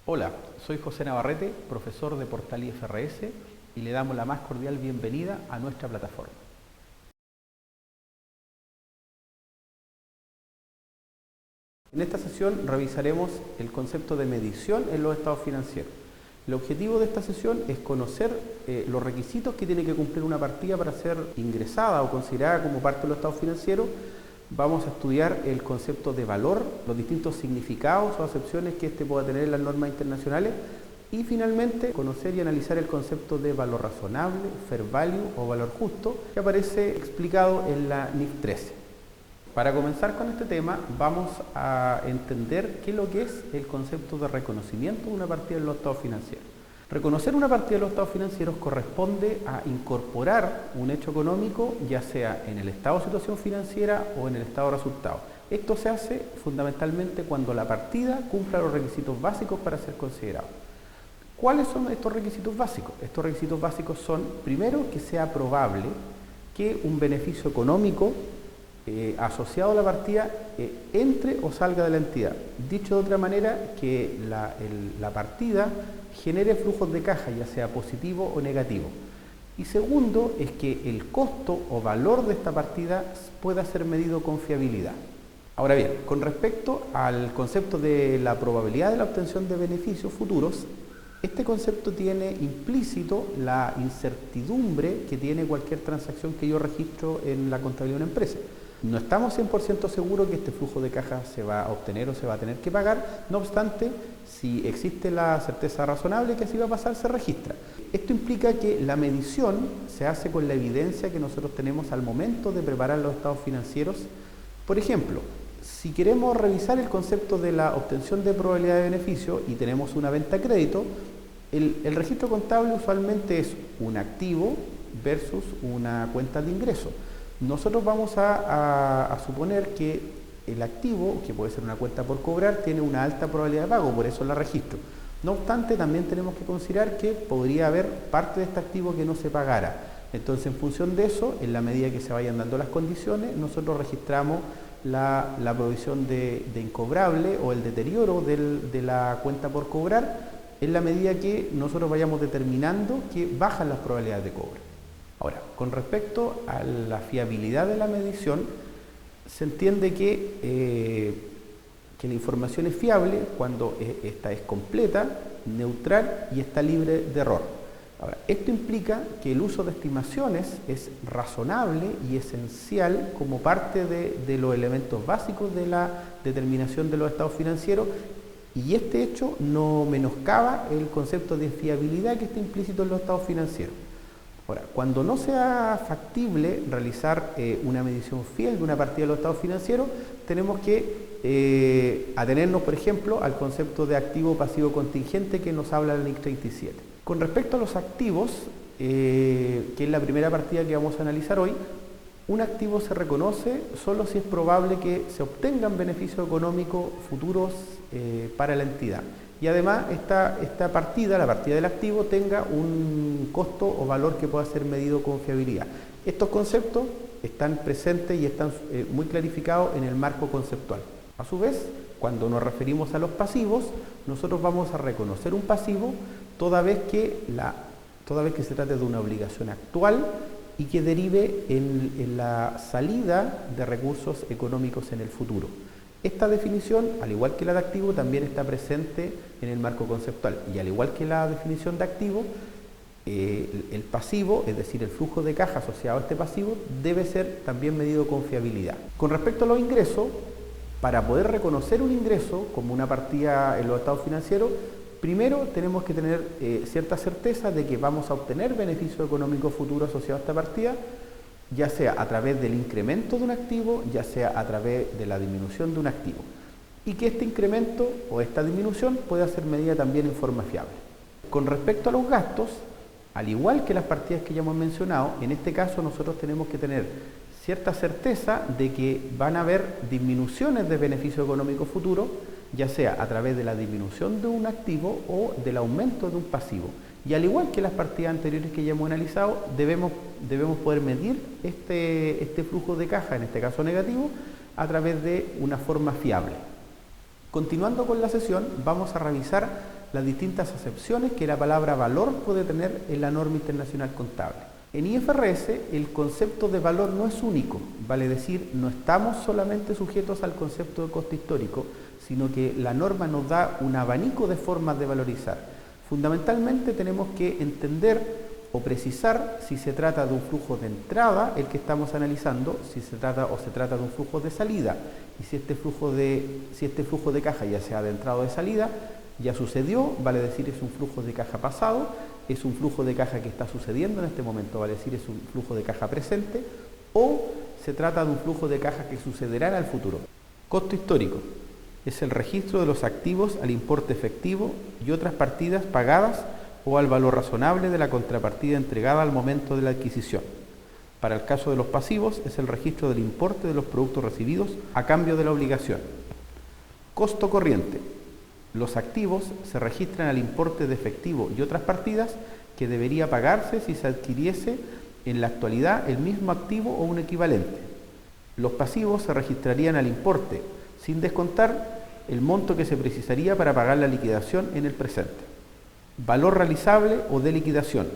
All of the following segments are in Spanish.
Hola, soy José Navarrete, profesor de Portal IFRS, y le damos la más cordial bienvenida a nuestra plataforma. En esta sesión revisaremos el concepto de medición en los estados financieros. El objetivo de esta sesión es conocer los requisitos que tiene que cumplir una partida para ser ingresada o considerada como parte de los estados financieros. Vamos a estudiar el concepto de valor, los distintos significados o acepciones que este pueda tener en las normas internacionales y finalmente conocer y analizar el concepto de valor razonable, fair value o valor justo que aparece explicado en la NIF 13. Para comenzar con este tema vamos a entender qué es lo que es el concepto de reconocimiento de una partida en los estados financieros. Reconocer una partida de los estados financieros corresponde a incorporar un hecho económico, ya sea en el estado de situación financiera o en el estado de resultados. Esto se hace fundamentalmente cuando la partida cumpla los requisitos básicos para ser considerado. ¿Cuáles son estos requisitos básicos? Estos requisitos básicos son, primero, que sea probable que un beneficio económico asociado a la partida entre o salga de la entidad. Dicho de otra manera, que la partida genere flujos de caja, ya sea positivo o negativo. Y segundo, es que el costo o valor de esta partida pueda ser medido con fiabilidad. Ahora bien, con respecto al concepto de la probabilidad de la obtención de beneficios futuros, este concepto tiene implícito la incertidumbre que tiene cualquier transacción que yo registro en la contabilidad de una empresa. No estamos 100% seguros que este flujo de caja se va a obtener o se va a tener que pagar, no obstante, si existe la certeza razonable que así va a pasar, se registra. Esto implica que la medición se hace con la evidencia que nosotros tenemos al momento de preparar los estados financieros. Por ejemplo, si queremos revisar el concepto de la obtención de probabilidad de beneficio y tenemos una venta a crédito, el registro contable usualmente es un activo versus una cuenta de ingreso. Nosotros vamos a suponer que el activo, que puede ser una cuenta por cobrar, tiene una alta probabilidad de pago, por eso la registro. No obstante, también tenemos que considerar que podría haber parte de este activo que no se pagara. Entonces, en función de eso, en la medida que se vayan dando las condiciones, nosotros registramos la provisión de incobrable o el deterioro de la cuenta por cobrar, en la medida que nosotros vayamos determinando que bajan las probabilidades de cobro. Ahora, con respecto a la fiabilidad de la medición, se entiende que la información es fiable cuando esta es completa, neutral y está libre de error. Ahora, esto implica que el uso de estimaciones es razonable y esencial como parte de los elementos básicos de la determinación de los estados financieros, y este hecho no menoscaba el concepto de fiabilidad que está implícito en los estados financieros. Ahora, cuando no sea factible realizar una medición fiel de una partida de los estados financieros, tenemos que atenernos, por ejemplo, al concepto de activo pasivo contingente que nos habla la NIC 37. Con respecto a los activos, que es la primera partida que vamos a analizar hoy, un activo se reconoce solo si es probable que se obtengan beneficios económicos futuros para la entidad. Y además esta partida, la partida del activo, tenga un costo o valor que pueda ser medido con fiabilidad. Estos conceptos están presentes y están muy clarificados en el marco conceptual. A su vez, cuando nos referimos a los pasivos, nosotros vamos a reconocer un pasivo toda vez que se trate de una obligación actual y que derive en la salida de recursos económicos en el futuro. Esta definición, al igual que la de activo, también está presente en el marco conceptual, y al igual que la definición de activo, el pasivo, es decir, el flujo de caja asociado a este pasivo, debe ser también medido con fiabilidad. Con respecto a los ingresos, para poder reconocer un ingreso como una partida en los estados financieros, primero tenemos que tener cierta certeza de que vamos a obtener beneficio económico futuro asociado a esta partida, ya sea a través del incremento de un activo, ya sea a través de la disminución de un activo, y que este incremento o esta disminución pueda ser medida también en forma fiable. Con respecto a los gastos, al igual que las partidas que ya hemos mencionado, en este caso nosotros tenemos que tener cierta certeza de que van a haber disminuciones de beneficio económico futuro, ya sea a través de la disminución de un activo o del aumento de un pasivo. Y al igual que las partidas anteriores que ya hemos analizado, debemos poder medir este flujo de caja, en este caso negativo, a través de una forma fiable. Continuando con la sesión, vamos a revisar las distintas acepciones que la palabra valor puede tener en la norma internacional contable. En IFRS el concepto de valor no es único, vale decir, no estamos solamente sujetos al concepto de costo histórico, sino que la norma nos da un abanico de formas de valorizar. Fundamentalmente tenemos que entender o precisar si se trata de un flujo de entrada, el que estamos analizando, si se trata de un flujo de salida, y si este flujo de caja, ya sea de entrada o de salida, ya sucedió, vale decir es un flujo de caja pasado, es un flujo de caja que está sucediendo en este momento, vale decir es un flujo de caja presente, o se trata de un flujo de caja que sucederá en el futuro. Costo histórico es el registro de los activos al importe efectivo y otras partidas pagadas o al valor razonable de la contrapartida entregada al momento de la adquisición. Para el caso de los pasivos es el registro del importe de los productos recibidos a cambio de la obligación. Costo corriente. Los activos se registran al importe de efectivo y otras partidas que debería pagarse si se adquiriese en la actualidad el mismo activo o un equivalente. Los pasivos se registrarían al importe, sin descontar el monto que se precisaría para pagar la liquidación en el presente. Valor realizable o de liquidación.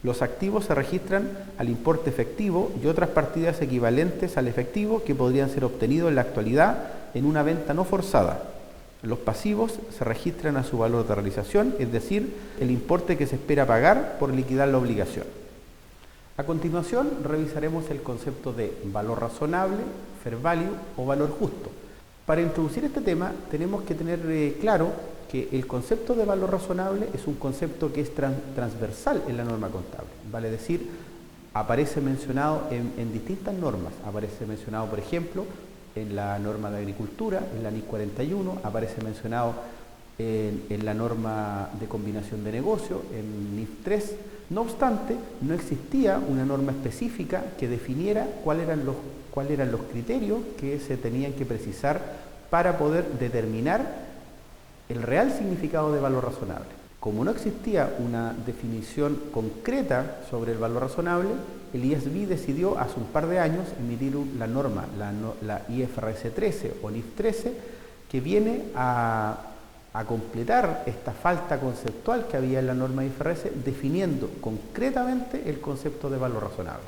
Los activos se registran al importe efectivo y otras partidas equivalentes al efectivo que podrían ser obtenidos en la actualidad en una venta no forzada. Los pasivos se registran a su valor de realización, es decir, el importe que se espera pagar por liquidar la obligación. A continuación, revisaremos el concepto de valor razonable, fair value o valor justo. Para introducir este tema, tenemos que tener claro que el concepto de valor razonable es un concepto que es transversal en la norma contable, vale decir, aparece mencionado en distintas normas, aparece mencionado, por ejemplo, en la norma de agricultura, en la NIC 41, aparece mencionado en la norma de combinación de negocio, en NIF 3. No obstante, no existía una norma específica que definiera cuáles eran los criterios que se tenían que precisar para poder determinar el real significado de valor razonable. Como no existía una definición concreta sobre el valor razonable, el IASB decidió hace un par de años emitir la norma, la IFRS 13 o NIF 13, que viene a completar esta falta conceptual que había en la norma IFRS, definiendo concretamente el concepto de valor razonable.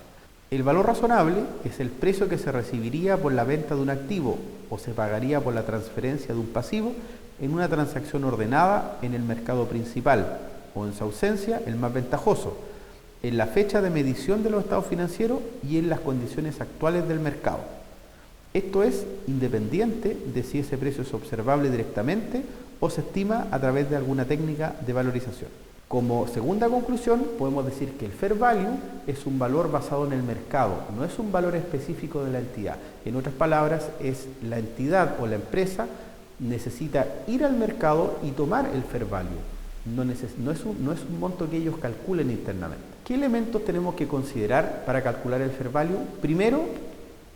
El valor razonable es el precio que se recibiría por la venta de un activo o se pagaría por la transferencia de un pasivo en una transacción ordenada en el mercado principal o, en su ausencia, el más ventajoso, en la fecha de medición de los estados financieros y en las condiciones actuales del mercado. Esto es independiente de si ese precio es observable directamente o se estima a través de alguna técnica de valorización. Como segunda conclusión, podemos decir que el fair value es un valor basado en el mercado, no es un valor específico de la entidad. En otras palabras, es la entidad o la empresa necesita ir al mercado y tomar el fair value. No es un monto que ellos calculen internamente. ¿Qué elementos tenemos que considerar para calcular el fair value? Primero,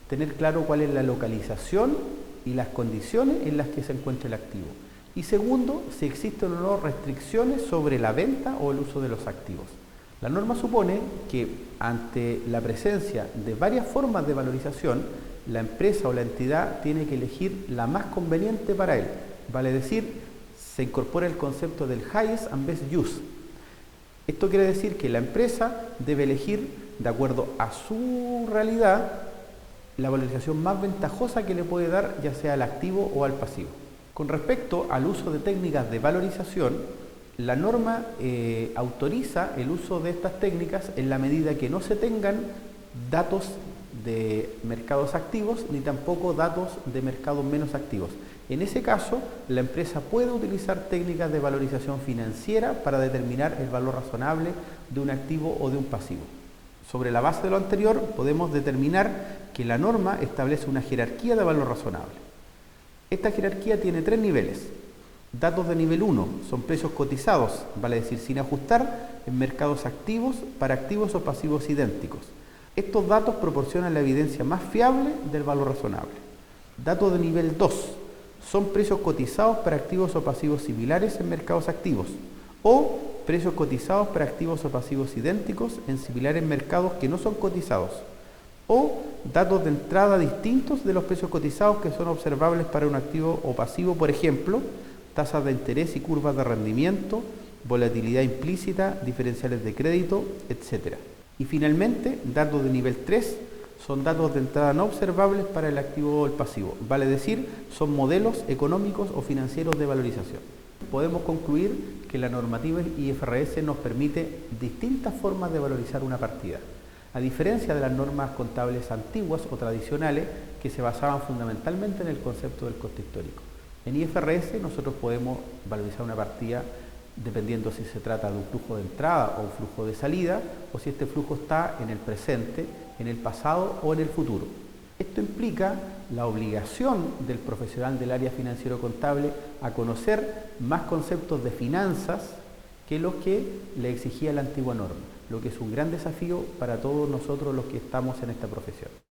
tener claro cuál es la localización y las condiciones en las que se encuentra el activo. Y segundo, si existen o no restricciones sobre la venta o el uso de los activos. La norma supone que ante la presencia de varias formas de valorización, la empresa o la entidad tiene que elegir la más conveniente para él. Vale decir, se incorpora el concepto del highest and best use. Esto quiere decir que la empresa debe elegir, de acuerdo a su realidad, la valorización más ventajosa que le puede dar, ya sea al activo o al pasivo. Con respecto al uso de técnicas de valorización, la norma autoriza el uso de estas técnicas en la medida que no se tengan datos de mercados activos ni tampoco datos de mercados menos activos. En ese caso, la empresa puede utilizar técnicas de valorización financiera para determinar el valor razonable de un activo o de un pasivo. Sobre la base de lo anterior, podemos determinar que la norma establece una jerarquía de valor razonable. Esta jerarquía tiene 3 niveles. Datos de nivel 1 son precios cotizados, vale decir sin ajustar, en mercados activos para activos o pasivos idénticos. Estos datos proporcionan la evidencia más fiable del valor razonable. Datos de nivel 2 son precios cotizados para activos o pasivos similares en mercados activos o precios cotizados para activos o pasivos idénticos en similares mercados que no son cotizados o datos de entrada distintos de los precios cotizados que son observables para un activo o pasivo, por ejemplo, tasas de interés y curvas de rendimiento, volatilidad implícita, diferenciales de crédito, etc. Y finalmente, datos de nivel 3 son datos de entrada no observables para el activo o el pasivo, vale decir, son modelos económicos o financieros de valorización. Podemos concluir que la normativa IFRS nos permite distintas formas de valorizar una partida, a diferencia de las normas contables antiguas o tradicionales que se basaban fundamentalmente en el concepto del coste histórico. En IFRS nosotros podemos valorizar una partida dependiendo si se trata de un flujo de entrada o un flujo de salida, o si este flujo está en el presente, en el pasado o en el futuro. Esto implica la obligación del profesional del área financiero-contable a conocer más conceptos de finanzas que los que le exigía la antigua norma, lo que es un gran desafío para todos nosotros los que estamos en esta profesión.